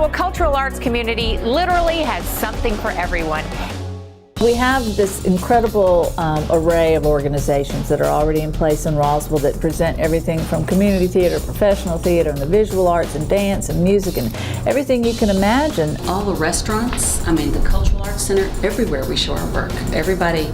Roswell Cultural Arts community literally has something for everyone. We have this incredible array of organizations that are already in place in Roswell that present everything from community theater, professional theater, and the visual arts and dance and music and everything you can imagine. All the restaurants, the Cultural Arts Center, everywhere we show our work. Everybody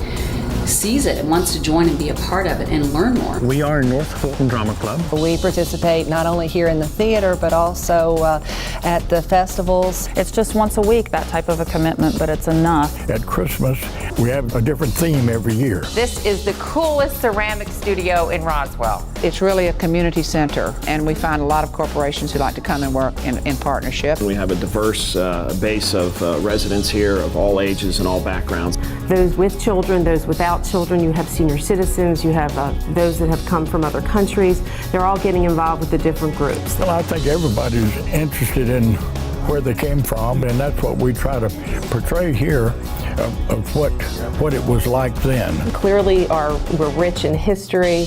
sees it and wants to join and be a part of it and learn more. We are North Fulton Drama Club. We participate not only here in the theater, but also at the festivals. It's just once a week, that type of a commitment, but it's enough. At Christmas, we have a different theme every year. This is the coolest ceramic studio in Roswell. It's really a community center, and we find a lot of corporations who like to come and work in partnership. We have a diverse base of residents here of all ages and all backgrounds. Those with children, those without children, you have senior citizens, you have those that have come from other countries. They're all getting involved with the different groups. Well, I think everybody's interested in where they came from, and that's what we try to portray here of what it was like then. Clearly we're rich in history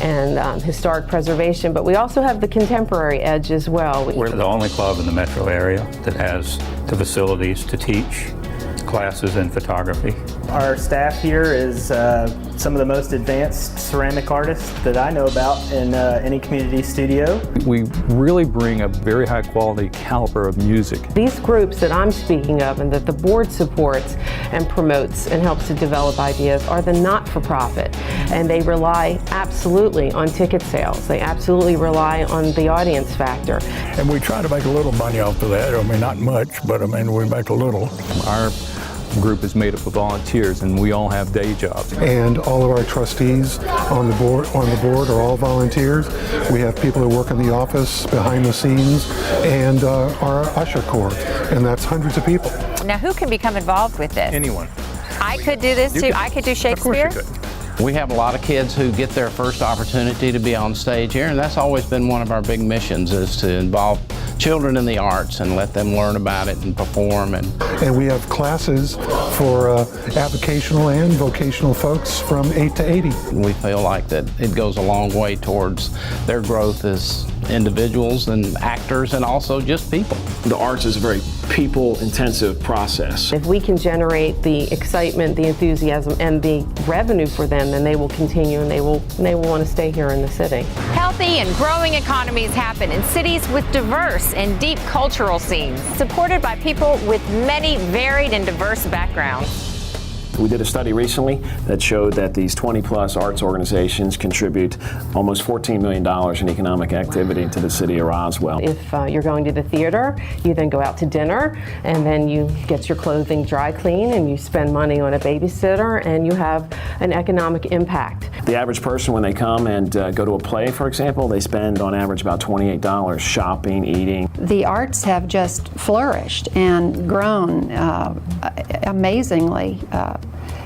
and historic preservation, but we also have the contemporary edge as well. We're the only club in the metro area that has the facilities to teach classes in photography. Our staff here is some of the most advanced ceramic artists that I know about in any community studio. We really bring a very high quality caliber of music. These groups that I'm speaking of and that the board supports and promotes and helps to develop ideas are the not-for-profit, and they rely absolutely on ticket sales. They absolutely rely on the audience factor. And we try to make a little money off of that. not much, but we make a little. Our group is made up of volunteers, and we all have day jobs. And all of our trustees on the board are all volunteers. We have people who work in the office, behind the scenes, and our usher corps, and that's hundreds of people. Now, who can become involved with this? Anyone. I could do this too. I could do Shakespeare. Of course you could. We have a lot of kids who get their first opportunity to be on stage here, and that's always been one of our big missions, is to involve children in the arts and let them learn about it and perform. And we have classes for avocational and vocational folks from 8 to 80. We feel like that it goes a long way towards their growth as individuals and actors and also just people. The arts is a very people-intensive process. If we can generate the excitement, the enthusiasm, and the revenue for them, then they will continue and they will want to stay here in the city. Healthy and growing economies happen in cities with diverse and deep cultural scenes, supported by people with many varied and diverse backgrounds. We did a study recently that showed that these 20-plus arts organizations contribute almost $14 million in economic activity to the city of Roswell. If you're going to the theater, you then go out to dinner, and then you get your clothing dry clean, and you spend money on a babysitter, and you have an economic impact. The average person, when they come and go to a play, for example, they spend on average about $28 shopping, eating. The arts have just flourished and grown amazingly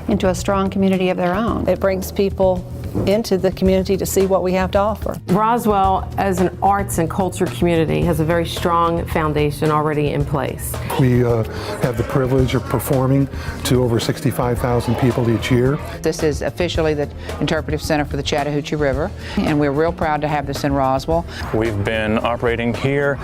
into a strong community of their own. It brings people into the community to see what we have to offer. Roswell, as an arts and culture community, has a very strong foundation already in place. We have the privilege of performing to over 65,000 people each year. This is officially the Interpretive Center for the Chattahoochee River, and we're real proud to have this in Roswell. We've been operating here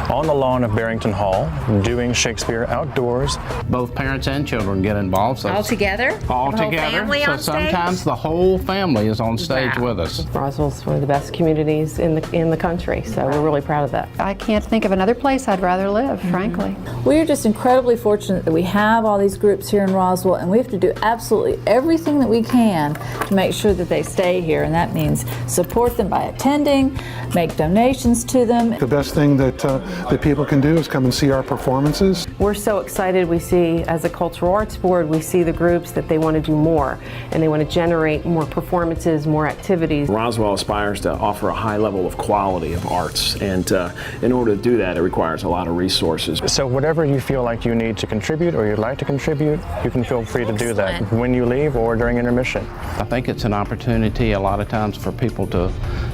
on the lawn of Barrington Hall, doing Shakespeare outdoors. Both parents and children get involved. So All together? All the whole together. family So on stage? sometimes the whole family is on stage with us. Roswell's one of the best communities in the country, so we're really proud of that. I can't think of another place I'd rather live, frankly. We are just incredibly fortunate that we have all these groups here in Roswell, and we have to do absolutely everything that we can to make sure that they stay here, and that means support them by attending, make donations to them. The best thing that people can do is come and see our performances. We're so excited. We see, as a cultural arts board, we see the groups that they want to do more, and they want to generate more performances, more activities. Roswell aspires to offer a high level of quality of arts, and in order to do that, it requires a lot of resources. So whatever you feel like you need to contribute or you'd like to contribute, you can feel free to do that when you leave or during intermission. I think it's an opportunity a lot of times for people to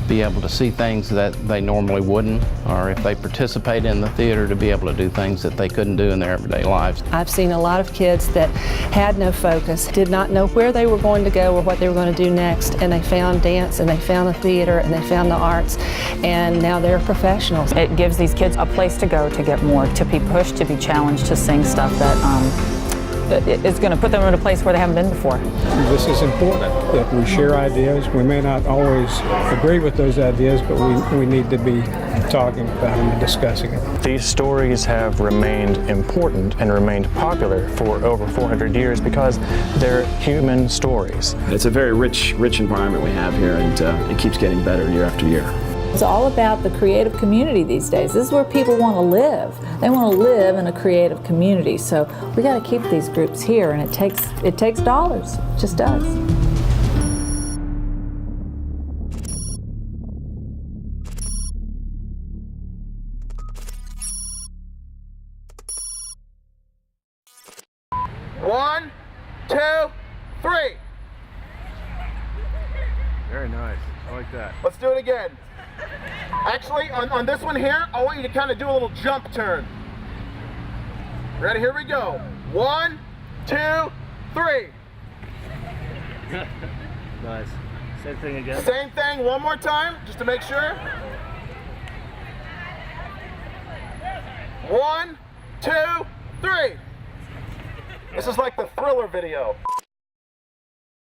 be able to see things that they normally wouldn't, or if they participate in the theater, to be able to do things that they couldn't do in their everyday lives. I've seen a lot of kids that had no focus, did not know where they were going to go or what they were going to do next, and they found dance and they found the theater and they found the arts, and now they're professionals. It gives these kids a place to go to get more, to be pushed, to be challenged, to sing stuff that is going to put them in a place where they haven't been before. This is important, that we share ideas. We may not always agree with those ideas, but we need to be talking about them and discussing it. These stories have remained important and remained popular for over 400 years because they're human stories. It's a very rich environment we have here, and it keeps getting better year after year. It's all about the creative community these days. This is where people want to live. They want to live in a creative community. So we got to keep these groups here, and it takes dollars. It just does. One, two, three. Very nice. I like that. Let's do it again. Actually, on this one here, I want you to kind of do a little jump turn. Ready? Here we go. 1, 2, 3. Nice. Same thing again. Same thing, one more time, just to make sure. 1, 2, 3. This is like the Thriller video.